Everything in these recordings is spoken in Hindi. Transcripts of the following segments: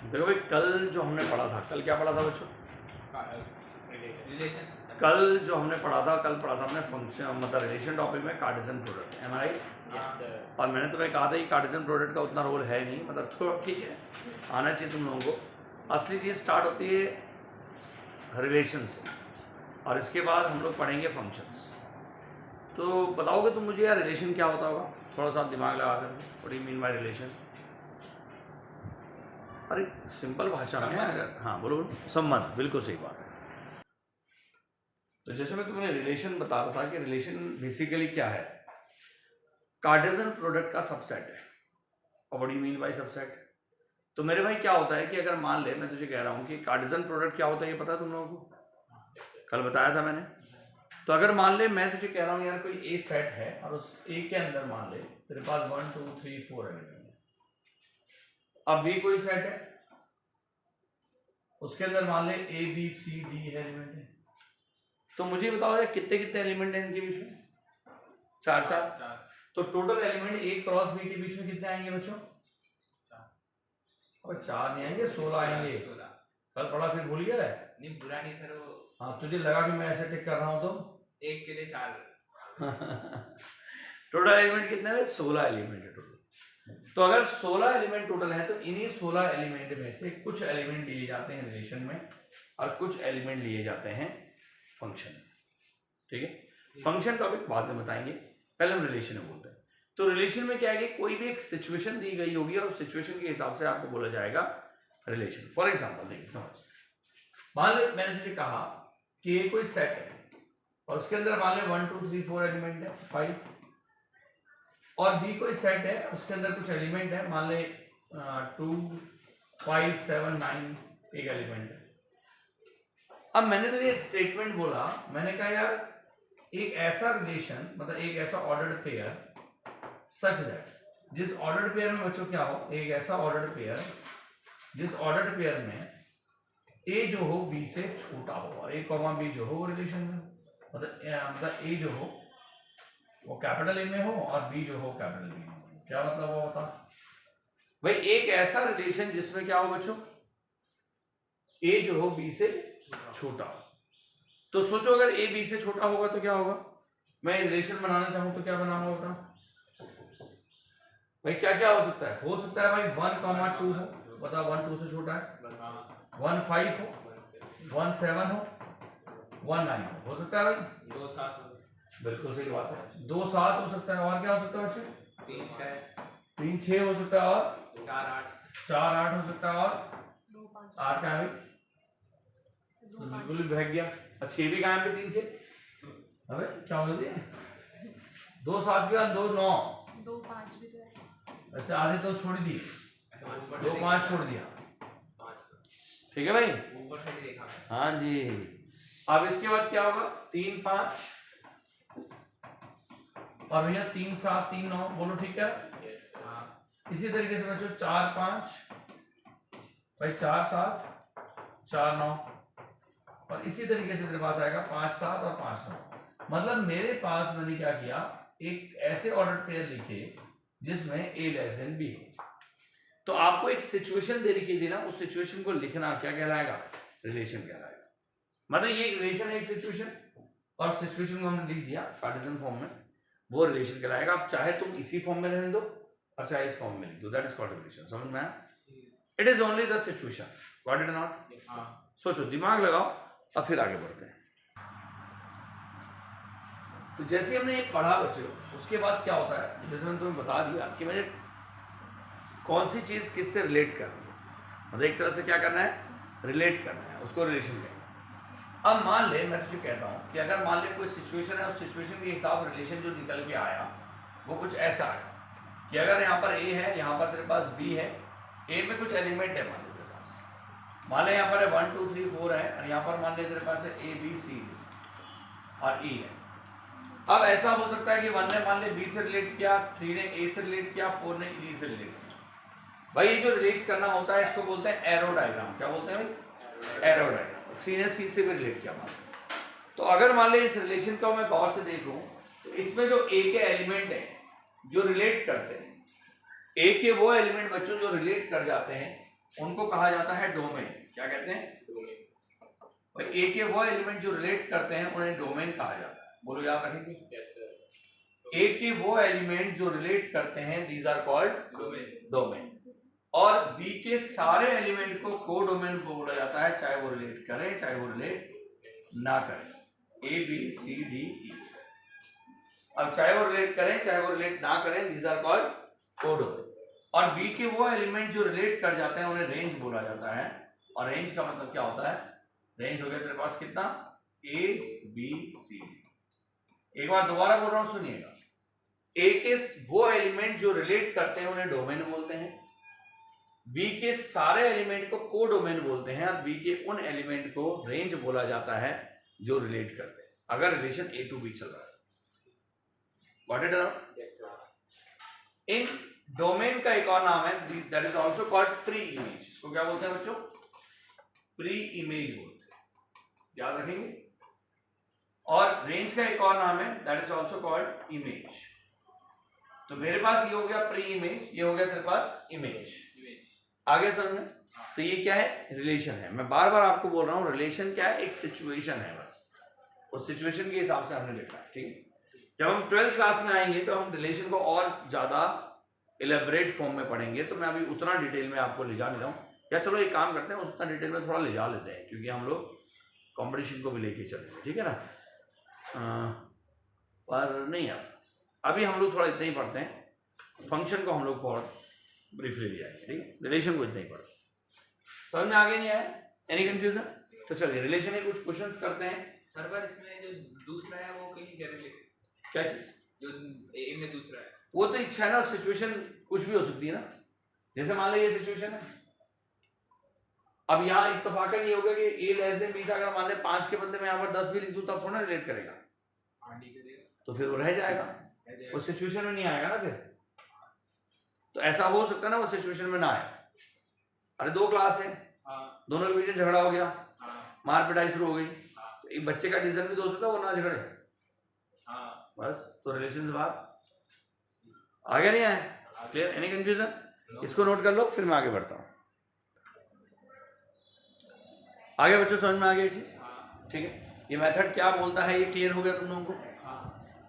देखो भाई, कल जो हमने पढ़ा था, कल क्या पढ़ा था बच्चों? रिलेशन। कल जो हमने पढ़ा था, कल पढ़ा था हमने फंक्शन मतलब रिलेशन टॉपिक में कार्टेशियन प्रोडक्ट, एम आई। और मैंने तुम्हें कहा था कि कार्टेशियन प्रोडक्ट का उतना रोल है नहीं, मतलब थोड़ा ठीक है, आना चाहिए तुम लोगों को। असली चीज़ स्टार्ट होती है रिलेशन से, और इसके बाद हम लोग पढ़ेंगे फंक्शंस। तो बताओगे तुम मुझे यार रिलेशन क्या होता होगा? थोड़ा सा दिमाग लगा कर, what you mean by relation? अरे सिंपल भाषा में अगर, हाँ बोलो बोलो, संबंध, बिल्कुल सही बात है। तो जैसे मैं तुम्हें रिलेशन बता रहा था कि रिलेशन बेसिकली क्या है, कार्टेशियन प्रोडक्ट का सबसेट है। और what do you mean by subset? तो मेरे भाई क्या होता है कि अगर मान ले मैं तुझे कह रहा हूँ कि कार्टेशियन प्रोडक्ट क्या होता है, ये पता है तुम लोगों को? कल बताया था मैंने। तो अगर मान ले मैं तुझे कह रहा हूँ यार कोई ए सेट है, और उस ए के अंदर मान ले तेरे पास 1 2 3 4 एलिमेंट है। अब बी कोई सेट है, उसके अंदर मान ले A B C D element है। तो मुझे बताओ यार कितने कितने एलिमेंट हैं इनके बीच में? 4 4। तो टोटल एलिमेंट ए क्रॉस बी के बीच में कितने आएंगे बच्चों? और 4 नहीं आएंगे, 16 आएंगे। कल पढ़ा फिर भूल गया है? नहीं बुरा नहीं सर, वो हाँ, तुझे लगा कि मैं ऐसे टिक कर रहा हूँ तो एक के लिए 4। टोटल एलिमेंट कितने हैं? 16 एलिमेंट है टोटल। तो अगर 16 एलिमेंट टोटल है, तो इन्हीं 16 एलिमेंट में से कुछ एलिमेंट लिए जाते हैं रिलेशन में, और कुछ एलिमेंट लिए जाते हैं फंक्शन में। ठीक है, फंक्शन टॉपिक बाद में बताएंगे, पहले हम रिलेशन में बोलते हैं। तो रिलेशन में क्या है कि कोई भी एक सिचुएशन दी गई होगी, और सिचुएशन के हिसाब से आपको बोला जाएगा रिलेशन। फॉर एग्जाम्पल देखिए, समझ, मान ले मैंने तुझे कहा कि ये कोई सेट है, और उसके अंदर मान ले 1 2 3 4 एलिमेंट है, 5। और बी कोई सेट है, उसके अंदर कुछ एलिमेंट है, मान ले 2 5 7 9 एक एलिमेंट है। अब मैंने तो ये स्टेटमेंट बोला, मैंने कहा यार एक ऐसा रिलेशन, मतलब एक ऐसा ऑर्डर्ड पेयर सच दैट, जिस ऑर्डर्ड पेयर में बच्चों क्या हो, एक ऐसा ऑर्डर्ड पेयर जिस ऑर्डर्ड पेयर में ए जो हो बी से छोटा हो, और ए कॉमा बी जो हो वो रिलेशन में, मतलब ए जो हो वो कैपिटल ए में हो, और बी जो हो कैपिटल बी में हो। क्या मतलब वो होता भाई? एक ऐसा रिलेशन जिसमें क्या हो बच्चों, ए जो हो बी से छोटा हो। तो सोचो अगर ए बी से छोटा होगा तो क्या होगा? मैं रिलेशन बनाना चाहूं तो क्या बनाऊंगा बता भाई? क्या क्या हो सकता है? हो सकता है भाई 1 2 हो, बता 1 2 से छोटा है, 1 5 हो, 1 7 हो, 1 9 हो सकता है भाई? 2 7, बिल्कुल सही बात है, 2 7 हो सकता है। और क्या हो सकता है बच्चे? 3 6, 3 6 हो सकता है, और 4 8, 4 8 हो सकता है, और 8 क्या है भाई? तो बिल्कुल भी बहक गया। और 6 भी कहाँ पे? 3 6 अबे क्या हो गया? 2 7 के बाद 2 9, 2 5 भी तो है। ऐसे आधे तो छोड़ दी, 2 5 छोड़ दिया। 5 ठीक है भाई? ऊपर से ही देखा मैंने। हाँ जी। अब इसके बाद क्या होगा? 3 5, और भैया 3 7 3 9, बोलो ठीक है? हाँ, इसी तरीके से बच्चों 4 5 भाई, 4 7 4 9, और इसी तरीके से तेरे पास आएगा 5 7 और 5 9। मतलब मेरे पास मैंने क्या किया, एक ऐसे ऑर्डर पेयर लिखे जिसमें a लेस देन b हो। तो आपको एक सिचुएशन दे रखी थी ना, उस सिचुएशन को लिखना क्या कहलाएगा? रिलेशन कहलाएगा। मतलब ये रिलेशन है एक सिचुएशन, और सिचुएशन को हमने लिख दिया कार्टेशियन फॉर्म में, वो रिलेशन कहलाएगा। आप चाहे तुम इसी फॉर्म में रहने दो, और चाहे इस फॉर्म में लिख दो, दैट इज कॉल्ड रिलेशन। समझ में आया? It is only the situation, got it और नॉट? हाँ, सोचो, दिमाग लगाओ, और फिर आगे बढ़ते हैं। तो जैसे हमने ये पढ़ा बच्चों, उसके बाद क्या होता है, जैसे मैंने तुम्हें बता दिया कि मुझे कौन सी चीज किससे रिलेट करनी है, मतलब एक तरह से क्या करना है, रिलेट करना है, उसको रिलेशन कहते हैं। अब मान ले मैं तुझे कहता हूं कि अगर मान ले कोई सिचुएशन है, उस सिचुएशन के हिसाब रिलेशन जो निकल के आया वो कुछ ऐसा है कि अगर यहाँ पर ए है, यहाँ पर तेरे पास बी है, ए में कुछ एलिमेंट है, मान ले तेरे पास, मान ले यहाँ पर 1 2 3 4 है, और यहाँ पर मान ले तेरे पास है ए बी सी डी और ई है। अब ऐसा हो सकता है कि 1 ने मान ले बी से रिलेट किया, 3 ने ए से रिलेट किया, 4 ने ई से रिलेट किया। भाई ये जो रिलेट करना होता है इसको बोलते हैं एरो डायग्राम। क्या बोलते हैं भाई? Arrow diagram. 3 ने सी से भी रिलेट किया मान। तो अगर मान ले इस रिलेशन को मैं गौर से देखूं, तो इसमें जो ए के एलिमेंट हैं जो रिलेट करते हैं, ए के वो एलिमेंट बच्चों जो रिलेट कर जाते हैं, उनको कहा जाता है डोमेन। क्या कहते हैं? भाई ए के वो एलिमेंट जो रिलेट करते हैं उन्हें डोमेन कहा जाता है। बोलो, याद रखेंगे। Yes sir. ए के वो एलिमेंट जो रिलेट करते हैं these are called domain. Domain. और बी के सारे एलिमेंट को कोडोमेन बोला जाता है, चाहे वो रिलेट करें चाहे वो रिलेट ना करें। A B C D E. अब चाहे वो रिलेट करें चाहे वो रिलेट ना करें, दीज आर कॉल्ड कोडोमेन। और बी के वो एलिमेंट जो रिलेट कर जाते हैं उन्हें रेंज बोला जाता है। और रेंज का मतलब क्या होता है? रेंज हो गया तेरे पास कितना? A B C D. एक बार दोबारा बोल रहा हूं, सुनिएगा। ए के वो एलिमेंट जो रिलेट करते हैं उन्हें डोमेन बोलते हैं, बी के सारे एलिमेंट को कोडोमेन बोलते हैं, और बी के उन एलिमेंट को रेंज बोला जाता है जो रिलेट करते हैं अगर रिलेशन ए टू बी चल रहा है। Got it or not? Yes sir. In domain का एक और नाम है, that is also called pre image. इसको क्या बोलते हैं बच्चों? प्री इमेज बोलते हैं, याद रखेंगे। और रेंज का एक और नाम है, that is also called image. तो मेरे पास ये हो गया प्री इमेज, ये हो गया तेरे पास इमेज। आगे समझ में? तो ये क्या है? रिलेशन है। मैं बार बार आपको बोल रहा हूँ, रिलेशन क्या है? एक सिचुएशन है, बस उस सिचुएशन के हिसाब से हमने देखा है। ठीक है, जब हम 12th क्लास में आएंगे तो हम रिलेशन को और ज्यादा इलेबरेट फॉर्म में पढ़ेंगे। तो मैं अभी उतना डिटेल में आपको ले जा नहीं रहा हूँ, या चलो एक काम करते हैं, उतना डिटेल में थोड़ा ले जा लेते हैं, क्योंकि हम लोग कॉम्पिटिशन को भी लेके चलेंगे। ठीक है ना? पर नहीं यार, अभी हम लोग थोड़ा इतना ही पढ़ते हैं। फंक्शन को हम लोग बहुत ब्रीफली लिया है। ठीक है, रिलेशन को इतना ही पढ़ते हैं। समझ में आगे नहीं आया? Any confusion? तो चलिए रिलेशन के कुछ क्वेश्चंस करते हैं। सर पर इसमें जो दूसरा है वो कहीं क्या रिलेटेड? क्या चीज? जो ए में दूसरा है वो तो इच्छा है ना, सिचुएशन कुछ भी हो सकती है ना। जैसे मान लो ये सिचुएशन है, अब यहाँ इत्तेफाकन ये होगा कि ए लेस देन बी था। अगर मान ले 5 के बदले में यहाँ पर 10 भी लिख दूं तब थोड़ा रिलेट करेगा, आंटी के देगा तो फिर वो रह जाएगा, उस सिचुएशन में नहीं आएगा ना फिर। तो ऐसा हो सकता है ना वो सिचुएशन में ना आए। अरे 2 क्लास है, हाँ दोनों के बीच में झगड़ा हो गया, हाँ मार पिटाई शुरू हो गई, हाँ तो एक बच्चे का डिसीजन भी तो हो सकता है वो ना झगड़े, हाँ। बस। तो रिलेशन से बात आगे नहीं आए? क्लियर? Any confusion? इसको नोट कर लो, फिर मैं आगे बढ़ता हूँ। आगे बच्चों समझ में आ गई चीज? ठीक है, ये मेथड क्या बोलता है ये क्लियर हो गया तुम लोगों को।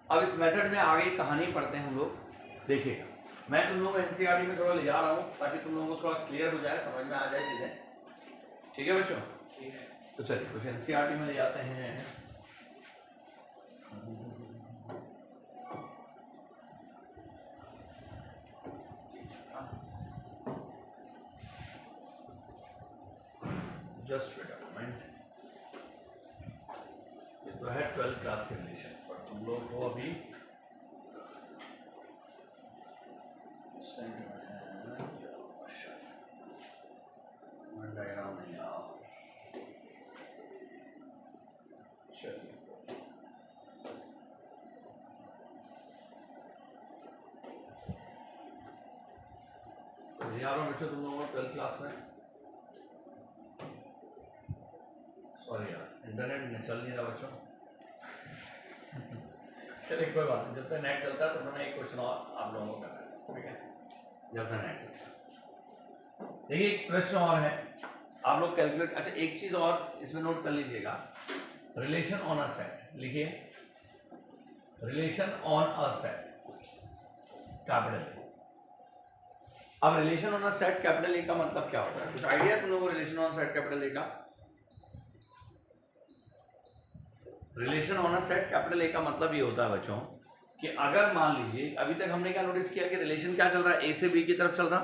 अब इस मेथड में आगे कहानी पढ़ते हैं हम लोग। देखिएगा, मैं तुम लोगों को एनसीईआरटी में थोड़ा ले जा रहा हूँ ताकि तुम लोगों को थोड़ा क्लियर हो जाए, समझ में आ जाए चीजें। ठीक है बच्चों? ठीक है। तो चलिए कुछ एनसीईआरटी में ले जाते हैं। Just wait a moment. ये तो है 12th क्लास के रिलेशन, पर तुम लोग को अभी डायग्राम नहीं आ। चलिए तो यार बच्चों तुम लोगों को 12th क्लास में, सॉरी यार इंटरनेट चल नहीं रहा बच्चों। चलिए कोई बात नहीं, जब तक नेट चलता है तो मैंने एक क्वेश्चन और आप लोगों को करना है। ठीक है, जब तक नेट चलता है। देखिए एक प्रश्न और है, आप लोग कैलकुलेट। अच्छा एक चीज और इसमें नोट कर लीजिएगा, रिलेशन ऑन अ सेट लिखिए। Relation on a set capital. अब relation on a set capital A का मतलब क्या होता है? कुछ आइडिया तुम लोगों को relation on set capital A का? Relation on a set capital A का मतलब ये होता है बच्चों कि अगर मान लीजिए अभी तक हमने क्या नोटिस किया कि रिलेशन क्या चल रहा है, ए से बी की तरफ चल रहा,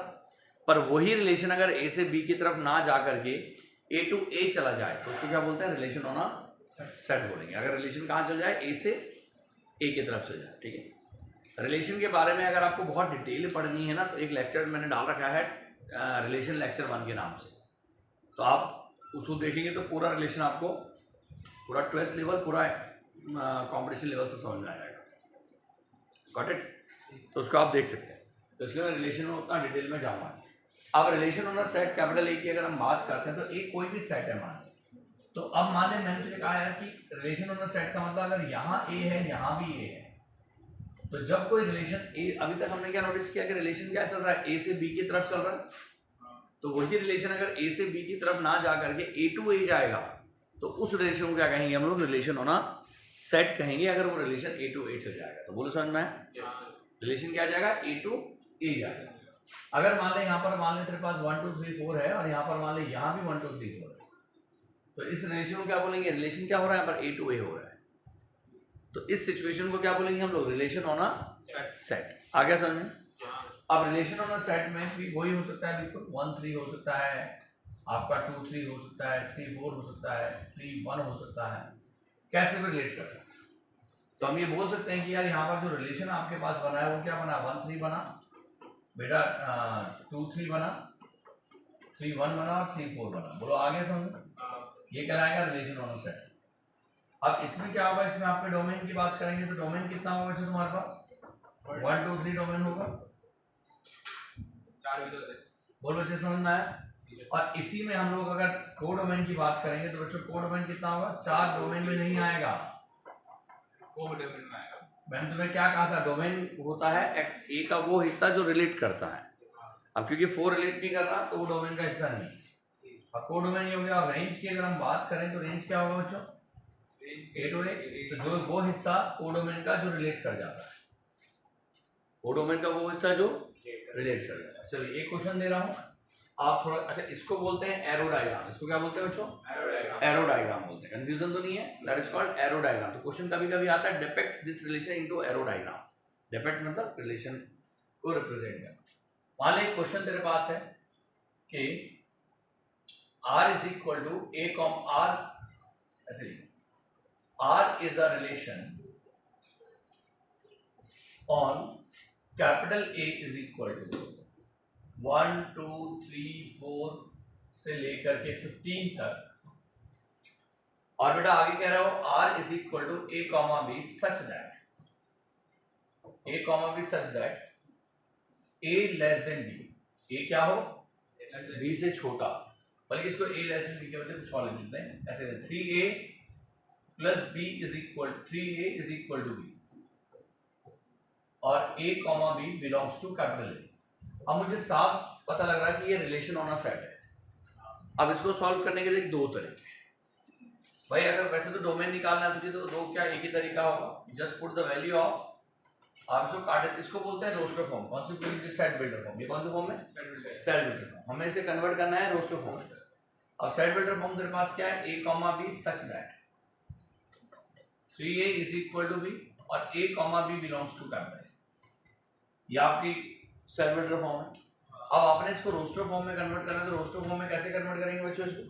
पर वही रिलेशन अगर ए से बी की तरफ ना जा करके ए टू ए चला जाए तो उसको क्या बोलते हैं? रिलेशन ऑन अ सेट बोलेंगे। अगर रिलेशन कहाँ चल जाए? ए से ए की तरफ चल जाए। ठीक है, रिलेशन के बारे में अगर आपको बहुत डिटेल पढ़नी है ना तो एक लेक्चर मैंने डाल रखा है रिलेशन लेक्चर 1 के नाम से, तो आप उसको देखेंगे तो पूरा रिलेशन आपको पूरा 12th लेवल पूरा कॉम्पिटिशन लेवल से समझ में आ जाएगा। Got it? तो उसको आप देख सकते हैं। तो इसलिए मैं रिलेशन में उतना डिटेल में जाऊँगा। अब relation on a set capital ए की अगर हम बात करते हैं तो एक कोई भी सेट है मान, तो अब मान लें मैंने तुझे कहा यार कि रिलेशन ऑन अ सेट का मतलब अगर यहाँ ए है यहाँ भी ए है, तो जब कोई रिलेशन ए, अभी तक हमने क्या नोटिस किया कि रिलेशन क्या चल रहा है? ए से बी की तरफ चल रहा है। तो वही रिलेशन अगर ए से बी की तरफ ना जा करके ए टू ए जाएगा तो उस रिलेशन को क्या कहेंगे हम लोग, रिलेशन ऑन अ सेट कहेंगे, अगर वो रिलेशन ए टू ए चल जाएगा तो। बोलो समझ में आया? रिलेशन क्या जाएगा, ए टू ए जाएगा। अगर मान ले यहाँ पर मान ले तेरे पास 1 2 3 4 है और यहाँ पर मान ले यहाँ भी 1 2 3 4 है, तो इस रिलेशन को क्या बोलेंगे, रिलेशन क्या हो रहा है यहाँ पर ए टू ए हो रहा है, तो इस सिचुएशन को क्या बोलेंगे हम लोग, रिलेशन ऑन अ सेट। आ गया समझ में? अब रिलेशन ऑन अ सेट में भी वही हो सकता है, बिल्कुल 1 3 हो सकता है आपका, 2 3 हो सकता है, 3 4 हो सकता है, 3 1 हो सकता है, कैसे भी रिलेट कर सकते हैं। तो हम ये बोल सकते हैं कि यार यहाँ पर जो रिलेशन आपके पास बना है वो क्या बना, 1 3 बना बेटा, 2 3 बना, 3 1 बना और 3 4 बना। बोलो आगे समझो, ये कहलाएगा रिलेशन ऑन अ सेट। अब इसमें क्या होगा, इसमें आपके डोमेन की बात करेंगे तो डोमेन कितना होगा बच्चों तुम्हारे पास, 1 2 3 डोमेन होगा। 4 भी तो थे। बोलो बच्चे समझ में आया? और इसी में हम लोग अगर को डोमेन की बात करेंगे तो बच्चों को डोमेन कितना होगा, 4 डोमेन में नहीं आएगा। को डोमेन में आएगा। मैंने तुम्हें क्या कहा था, डोमेन होता है ए का वो हिस्सा जो रिलेट करता है। अब क्योंकि 4 रिलेट नहीं कर रहा तो वो डोमेन का हिस्सा नहीं। अब को डोमेन ये हो गया। और रेंज की अगर हम बात करें तो रेंज क्या होगा बच्चों, ए टू ए, तो जो वो हिस्सा को डोमेन का जो रिलेट कर जाता है, को डोमेन का वो हिस्सा जो रिलेट कर जाता है। चलिए एक क्वेश्चन दे रहा हूँ, आप थोड़ा, अच्छा इसको बोलते हैं एरो डायग्राम। इसको क्या बोलते हैं बच्चों, एरो डायग्राम बोलते हैं। कंफ्यूजन तो नहीं है, that is called arrow diagram. तो क्वेश्चन कभी कभी आता है depict this relation into arrow diagram. Depict मतलब रिलेशन को रिप्रेजेंट करना। मान ले क्वेश्चन तेरे पास है कि r is equal to a com r, ऐसे लिखो, r is a relation on capital A is equal to 1 2 3 4 से लेकर के 15 तक, और बेटा आगे कह रहा हो r is equal to a comma b such that a comma b such that a less than b, a क्या हो, b से छोटा, बल्कि इसको a less than b के बदले कुछ और लिख देते हैं ऐसे, 3a plus b is equal 3a is equal to b और a comma b belongs to capital A। अब मुझे साफ पता लग रहा है कि ये रिलेशन ऑन अ सेट है। अब इसको सॉल्व करने के लिए दो तरीके भाई, अगर वैसे तो डोमेन निकालना है तुझे तो दो क्या एक ही तरीका होगा, just put the value of, आप इसको काटे, इसको बोलते हैं रोस्टर फॉर्म। कौन सी, सेट बिल्डर फॉर्म। ये कौन सा फॉर्म है, सेट बिल्डर फॉर्म। हमें इसे कन्वर्ट करना है रोस्टर फॉर्म। अब सेट बिल्डर फॉर्म तेरे पास क्या है, a comma b such that 3a is equal to b और a comma b belongs to capital. ये आपकी सेट बिल्डर फॉर्म है। अब आपने इसको रोस्टर फॉर्म में कन्वर्ट करना है, तो रोस्टर फॉर्म में कैसे कन्वर्ट करेंगे बच्चों इसको,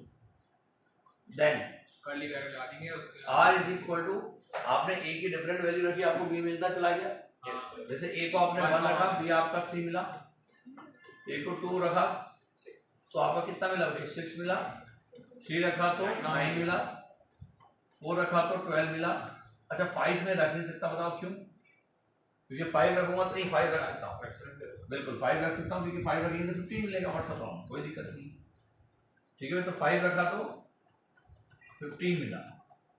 देन कर्ली ब्रैकेट लगा देंगे उसके r is equal to, आपने a की डिफरेंट वैल्यू रखी, आपको b मिलता चला गया। जैसे a को आपने 1 रखा, b आपका 3 मिला, a को 2 रखा तो आपका कितना मिला, 6 मिला, 3 रखा तो 9 मिला, 4 रखा तो 12 मिला। अच्छा 5 में रख नहीं सकता, बताओ क्यों, क्योंकि 5 रखूंगा तो नहीं 5 रख सकता हूँ, बिल्कुल 5 रख सकता हूँ, क्योंकि 5 रखेंगे तो 15 मिलेगा, व्हाट्स प्रॉब्लम, कोई दिक्कत नहीं। ठीक है, तो 5 रखा तो 15 मिला,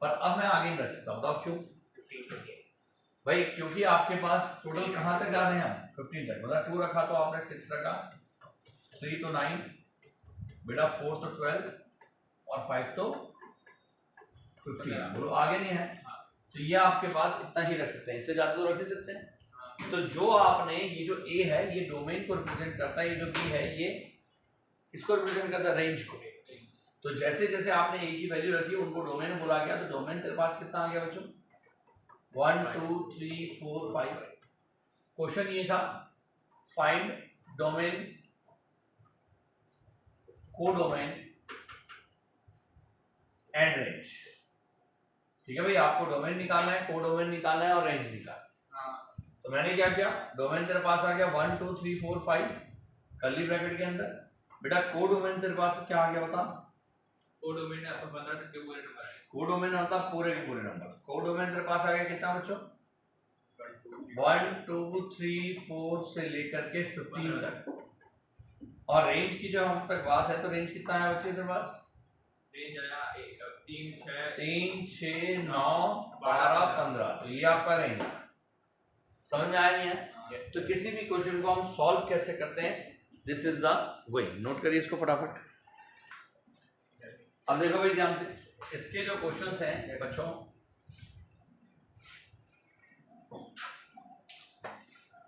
पर अब मैं आगे नहीं रख सकता, बताओ क्यों भाई, क्योंकि आपके पास टोटल कहाँ तक जा रहे हैं हम, 15 तक। मतलब 2 रखा तो आपने 6 रखा, 3 तो 9 बेटा, 4 तो 12 और 5 तो 15। बोलो आगे नहीं है, तो ये आपके पास इतना ही रख सकते हैं, इससे ज्यादा तो रख नहीं सकते हैं। तो जो आपने ये जो a है ये डोमेन को रिप्रेजेंट करता है, ये जो b है ये इसको रिप्रेजेंट करता है, रेंज को। तो जैसे जैसे आपने a की वैल्यू रखी उनको डोमेन बोला गया, तो डोमेन तेरे पास कितना आ गया बच्चों, 1 2 3 4 5। क्वेश्चन ये था फाइंड डोमेन, को डोमेन एंड रेंज। ठीक है भाई, आपको डोमेन निकालना है, को डोमेन निकालना है और रेंज निकालना है। तो मैंने क्या किया, डोमेन तेरे पास आ गया 1 2 3 4 5 कर्ली ब्रैकेट के अंदर। बेटा को डोमेन तेरे पास क्या आ गया बता, को डोमेन आपका 15 तक के पूरे नंबर है। को डोमेन मतलब पूरे के पूरे नंबर। को डोमेन तेरे पास आ गया कितना बच्चों, 1 2 3 4 से लेकर के 15 तक। और रेंज की जो हम तक बात है, तो रेंज कितना है बच्चे तेरे पास, रेंज आया 3 6 9 12 15। तो ये आपका रेंज समझ में आया नहीं है। तो किसी भी क्वेश्चन को हम सॉल्व कैसे करते हैं, this is the way. Note करिए इसको फटाफट। अब देखो भाई ध्यान से, इसके जो क्वेश्चंस हैं बच्चों,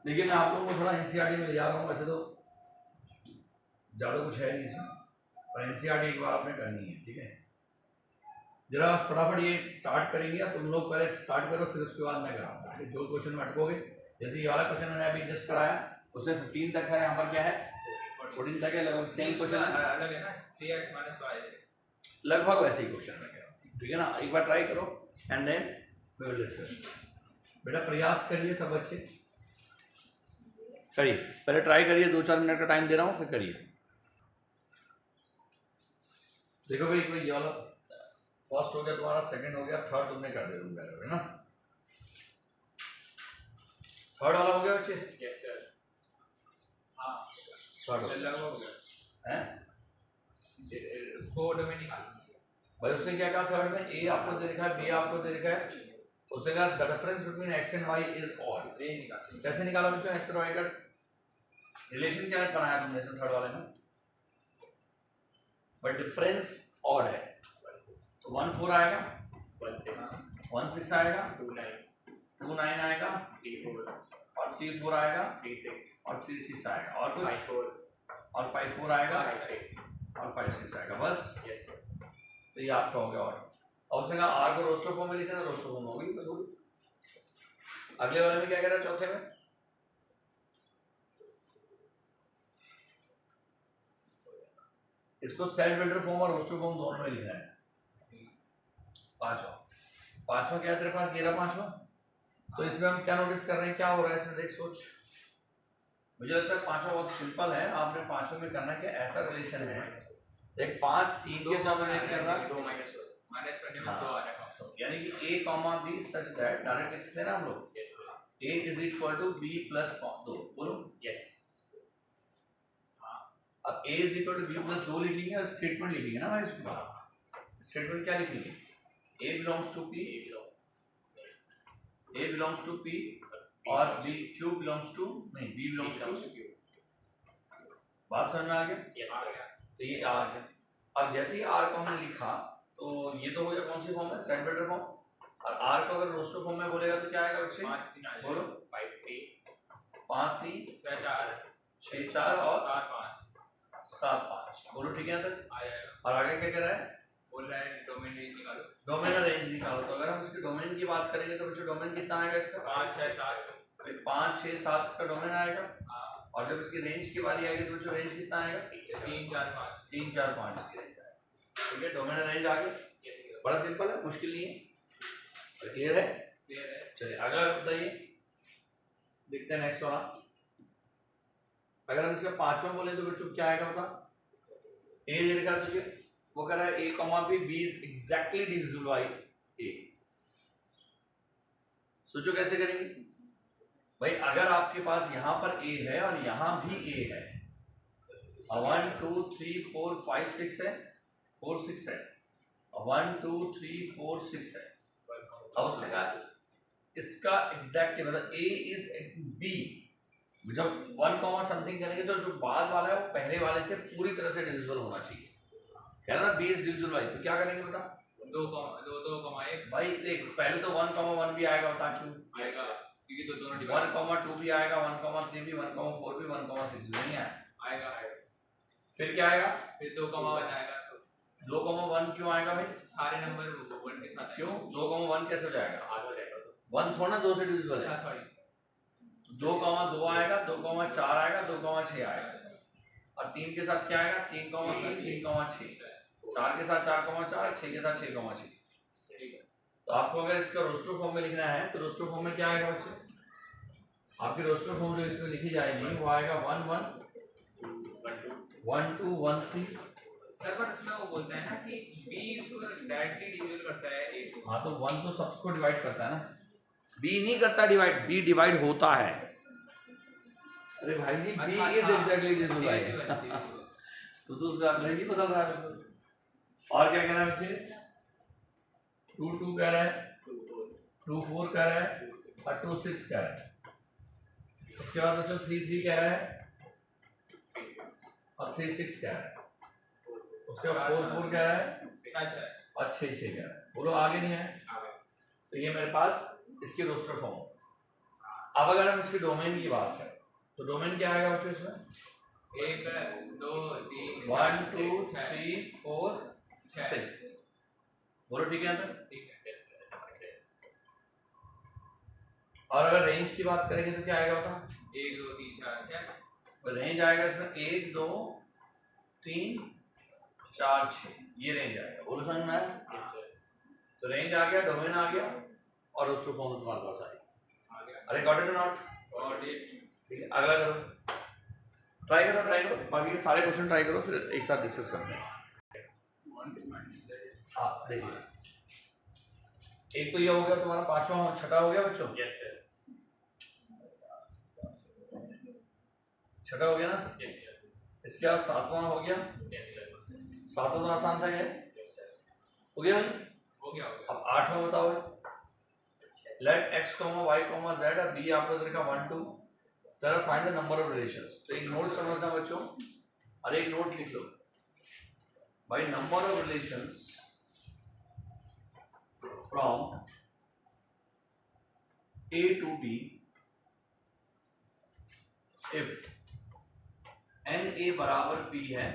देखिए मैं आप लोगों को थोड़ा एनसीईआरटी में ले जा रहा हूँ। वैसे तो ज़्यादा कुछ है नहीं इसमें, पर एनसीईआरटी एक बार आपने करनी है, ठीक है। जरा फटाफट ये स्टार्ट करेंगे या तुम लोग पहले स्टार्ट करो, फिर उसके बाद मैं कराऊंगा। जो क्वेश्चन में अटकोगे, जैसे ये वाला क्वेश्चन मैंने अभी जस्ट कराया, उसमें 15 तक है, यहाँ पर क्या है 14 तक है, लगभग सेम क्वेश्चन है, अलग है ना 3x - y, लगभग वैसे ही क्वेश्चन है, ठीक है ना। एक बार ट्राई करो and then we will discuss. बेटा प्रयास करिए सब बच्चे, करिए, पहले ट्राई करिए, 2-4 मिनट का टाइम दे रहा हूँ, फिर करिए। देखो भाई कोई ये वाला फर्स्ट हो गया तुम्हारा, सेकंड हो गया, थर्ड तुमने कर दिया, तुम कह रहे हो ना। थर्ड वाला हो गया बच्चे? Yes sir. हाँ थर्ड लगभग हो गया हैं? कोडोमेन निकाल भाई उसने क्या कहा थर्ड में? ए आपको दे रखा है, बी आपको दे रखा है, उसने कहा the difference between X and Y is odd. ये निकाल। कैसे निकाला बच्चों एक्स और वाई का रिलेशन? क्या बनाया तुमने इसे थर्ड वाले में? बट डिफरेंस ऑड है, तो 1 4 आएगा, 1 6 आएगा, 2 9 आएगा, 3 4 और 3 4 आएगा, 3 6 और 3 6 आएगा, और कुछ 5 4 और 5 4 आएगा, 5 6 और 5 6 आएगा, बस। Yes sir. तो ये आपका हो गया। और उसने कहा आर को रोस्टर फॉर्म में लिखा था, रोस्टर फॉर्म होगी बस होगी। अगले वाले में क्या कह रहा है चौथे में? इसको सेल्फ बिल्डर फॉर्म और रोस्टर फॉर्म दोनों में लिखना है। पांचवा क्या है तेरे पास? ये रहा पांचवा। तो इसमें हम क्या नोटिस कर रहे हैं, क्या हो रहा है इसमें, देख सोच। मुझे लगता है पांचवा बहुत सिंपल है। आपने पांचवे में करना क्या, ऐसा रिलेशन है, देख 5 3 के साथ रिलेट कर रहा है, 2 माइनस करने में 2 आ जाएगा, तो यानी कि a comma b such that direct लिख सकते हैं ना हम लोग, yes sir. a is equal to b plus 2। बोलो यस। अब a is equal to b plus 2 लिखेंगे और स्टेटमेंट लिखेंगे ना भाई उसके बाद। स्टेटमेंट क्या लिखेंगे? a belongs to p, a belongs to p और b q बिलोंग्स टू, नहीं b बिलोंग्स टू। बात समझ में आ गया? Yes sir. तो ये आ गया। अब जैसे ही r को हमने लिखा तो ये तो हो गया कौन सी फॉर्म है, सेट बिल्डर फॉर्म। और r को अगर रोस्टर फॉर्म में बोलेगा तो क्या आएगा बच्चे? 5 3 आ जाएगा, बोलो 5 3 5 3 6 4 6 4 और 7 5 7 5। बोलो ठीक है यहाँ तक। आ जाएगा। और आगे क्या कह रहा है? बोल रहा है डोमेन रेंज निकालो, डोमेन रेंज निकालो। तो अगर हम इसके डोमेन की बात करेंगे तो बच्चों डोमेन कितना आएगा इसका? 5 6 7 5 6 7 इसका डोमेन आएगा। हाँ। और जब इसकी रेंज की बारी आएगी तो बच्चों रेंज कितना आएगा? 3 4 5 3 4 5 इसकी रेंज आएगी। ठीक है, डोमेन रेंज आ गई। Yes sir. बड़ा सिंपल है, मुश्किल नहीं है। क्लियर है? क्लियर है। चलिए अगला बताइए, देखते हैं नेक्स्ट वाला। अगर हम इसका पांचवा बोले तो बच्चों क्या आएगा बता? ए दे रखा है तुझे, वो कह रहा है a comma b is exactly divisible by a। सोचो कैसे करेंगे भाई। अगर आपके पास यहाँ पर a है और यहाँ भी a है, 1 2 3 4 5 6 है, 4 6 है, 1 2 3 4 6 है। अब उसने कहा इसका एग्जैक्ट मतलब a इज b। जब 1 कॉमा समथिंग करेंगे तो जो बाद वाला है वो पहले वाले से पूरी तरह से डिविजिबल होना चाहिए। कह रहा ना b इज डिविजिबल बाय, तो क्या करेंगे बता? 2 कमा 1 भाई देख पहले तो 1 कॉमा 1 भी आएगा, बता क्यों? आएगा क्योंकि तो दोनों 1 कॉमा 2 भी आएगा, 1 कॉमा 3 भी, 1 कॉमा 4 भी, 1 कॉमा 6 भी नहीं आएगा। आएगा। फिर क्या आएगा? फिर 2 कमा 1 आएगा। 2 कॉमा 1 क्यों आएगा भाई? सारे नंबर 1 के साथ क्यों? 2 कॉमा 1 कैसे हो जाएगा? आधा हो जाएगा। 1 थोड़ा ना 2 से डिविजिबल है। अच्छा सॉरी, 2 कॉमा 2 आएगा, 2 कॉमा 4 आएगा, 2 कॉमा 6 आएगा, और 3 के साथ क्या आएगा? 3 कॉमा 3, 3 कॉमा 6, 4 के साथ 4 कॉमा 4, 6 के साथ 6 कॉमा 6। ठीक है। तो आपको अगर इसका रोस्टर फॉर्म में लिखना है तो रोस्टर फॉर्म में क्या आएगा बच्चे? आपकी रोस्टर फॉर्म जो इसमें लिखी जाएगी वो आएगा 1 1 1 2 1 3। सर पर इसमें वो बोलता है ना कि b इसको डायरेक्टली डिविजिबल करता है a। हाँ तो 1 तो सबको डिवाइड करता है ना, b नहीं करता डिवाइड, b डिवाइड होता है। अरे भाई जी b is exactly divisible by तो उसका अंग्रेजी पता था। और क्या कह रहा है बच्चे? 2 2 कह रहा है, 2 4 कह रहा है, और 2 6 कह रहा है। उसके बाद बच्चों 3 3 कह रहा है, और 3 6 कह रहा है, उसके बाद 4 4 कह रहा है अच्छा और 6 6 कह रहा है। बोलो आगे नहीं है। तो ये मेरे पास इसकी रोस्टर फॉर्म। अब अगर हम इसकी डोमेन की बात करें तो डोमेन क्या आएगा बच्चों इसमें? 1 2 3 1 2 3 4 6। बोलो ठीक है अंदर। ठीक है। और अगर रेंज की बात करेंगे तो क्या आएगा बता? 1 2 3 4 6। तो रेंज आएगा इसमें 1 2 3 4 6, ये रेंज आएगा। बोलो समझ में आया? तो रेंज आ गया, डोमेन आ गया और रोस्टर फॉर्म तुम्हारे पास आ गया। अरे गॉट इट और नॉट? और ये ठीक है, अगला करो, ट्राई करो, बाकी के सारे क्वेश्चन ट्राई करो, फिर एक साथ डिस्कस करते हैं। हाँ देखिए, एक तो ये हो गया तुम्हारा पांचवा और छठा हो गया बच्चों। Yes sir. छठा हो गया ना? Yes sir. इसके बाद सातवां हो गया। Yes sir. सातवां तो आसान था, ये यस सर। हो गया। हो गया। अब आठवां बताओ। लेट x, y, z और b आपको दे रखा 1 2, जरा find the number of relations. तो एक नोट समझना बच्चों, और एक नोट लिख लो भाई, number of relations from a to b if na बराबर p है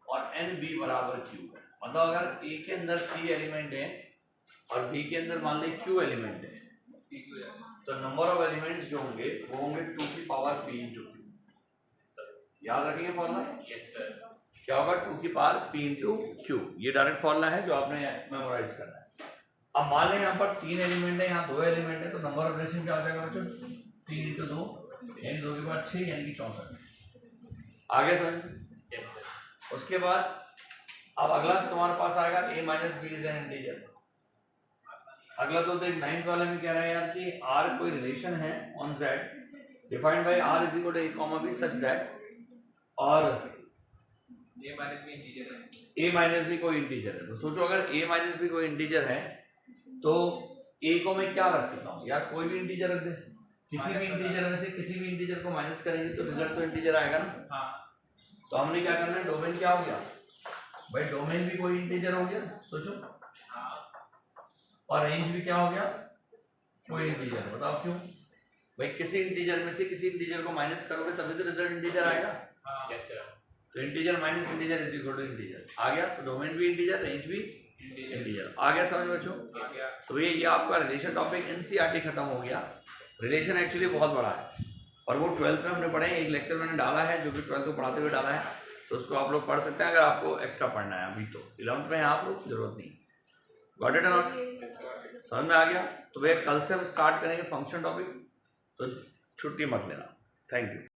और nb बराबर q है। मतलब अगर a के अंदर p एलिमेंट है और b के अंदर मान ली q एलिमेंट है, तो नंबर ऑफ एलिमेंट्स जो होंगे वो होंगे 2 की पावर p इंटू q। याद रखेंगे फॉर्मूला? Yes sir. क्या होगा? 2 की पावर p इंटू q। ये डायरेक्ट फॉर्मूला है जो आपने मेमोराइज करना है। अब मान लें यहाँ पर 3 एलिमेंट है, यहाँ 2 एलिमेंट है, तो नंबर ऑफ रिलेशन क्या हो जाएगा बच्चों? 3 इंटू 2 यानी 2 के बाद 6 यानी कि 64। आगे समझ? Yes sir. उसके बाद अब अगला तुम्हारे पास आएगा a minus B is an integer. अगला तो देख 9th वाले में कह रहा है यार कि r कोई रिलेशन है on z defined by r is equal to a comma b such that और a माइनस b इंटीजर है। a माइनस b कोई इंटीजर है। तो सोचो अगर a माइनस b कोई इंटीजर है तो a को मैं क्या रख सकता हूँ यार? कोई भी इंटीजर रख दे, किसी भी इंटीजर में से किसी भी इंटीजर को माइनस करेंगे तो रिजल्ट तो इंटीजर आएगा ना। हाँ। तो हमने क्या करना है? डोमेन क्या हो गया भाई? डोमेन भी कोई इंटीजर हो गया, सोचो। हाँ। और रेंज भी क्या हो गया? कोई इंटीजर। बताओ क्यों भाई? किसी इंटीजर में से किसी इंटीजर को माइनस करोगे तभी तो रिजल्ट इंटीजर आएगा। हाँ। Yes sir. तो integer minus integer is equal to integer आ गया। तो डोमेन भी इंटीजर, रेंज भी इंटीजर आ गया। समझ बच्चों? आ गया। तो ये आपका रिलेशन टॉपिक एनसीईआरटी खत्म हो गया। रिलेशन एक्चुअली बहुत बड़ा है और वो 12th में हमने पढ़े। एक लेक्चर मैंने डाला है जो कि 12th को पढ़ाते हुए डाला है, तो उसको आप लोग पढ़ सकते हैं अगर आपको एक्स्ट्रा पढ़ना है। अभी तो 11th में है आप लोग, जरूरत नहीं। गॉट इट और नॉट? समझ में आ गया? तो भैया कल से हम स्टार्ट करेंगे फंक्शन टॉपिक, तो छुट्टी मत लेना। Thank you.